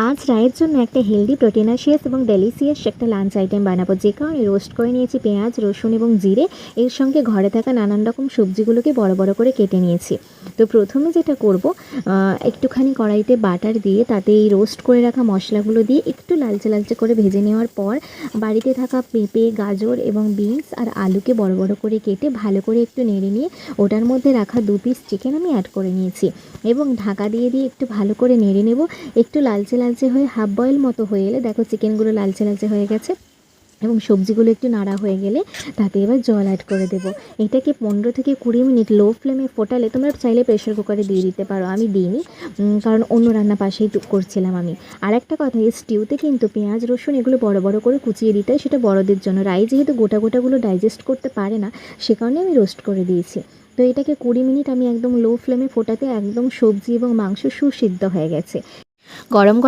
আজ রায়ের জন্য একটা হেলদি প্রোটিনাশিয়াস এবং ডেলিসিয়াস একটা লাঞ্চ আইটেম বানাবো, যে কারণে রোস্ট করে নিয়েছি পেঁয়াজ, রসুন এবং জিরে। এর সঙ্গে ঘরে থাকা নানান রকম সবজিগুলোকে বড় বড় করে কেটে নিয়েছি। তো প্রথমে যেটা করব, একটুখানি কড়াইতে বাটার দিয়ে তাতে এই রোস্ট করে রাখা মশলাগুলো দিয়ে একটু লালচে লালচে করে ভেজে নেওয়ার পর বাড়িতে থাকা পেঁপে, গাজর এবং বিনস আর আলুকে বড় বড় করে কেটে ভালো করে একটু নেড়ে নিয়ে ওটার মধ্যে রাখা 2 পিস চিকেন আমি অ্যাড করে নিয়েছি এবং ঢাকা দিয়ে দিয়ে একটু ভালো করে নেড়ে নেব। একটু লালচে লালচে হয়ে হাফ বয়েল মতো হয়ে এলে দেখো চিকেনগুলো লালচে লালচে হয়ে গেছে এবং সবজিগুলো একটু নাড়া হয়ে গেলে তাতে এবার জল অ্যাড করে দেবো। এটাকে 15 থেকে 20 মিনিট লো ফ্লেমে ফোটালে তোমরা চাইলে প্রেশার কুকারে দিয়ে দিতে পারো, আমি দিইনি কারণ অন্য রান্না পাশেই করছিলাম আমি। আর একটা কথা, এই স্টিউতে কিন্তু পেঁয়াজ রসুন এগুলো বড় বড় করে কুচিয়ে দিতে হয়, সেটা বড়দের জন্য। রাই যেহেতু গোটা গোটাগুলো ডাইজেস্ট করতে পারে না, সে কারণে আমি রোস্ট করে দিয়েছি। তো এটাকে 20 মিনিট আমি একদম লো ফ্লেমে ফোটাতে একদম সবজি এবং মাংস সুসিদ্ধ হয়ে গেছে। গরম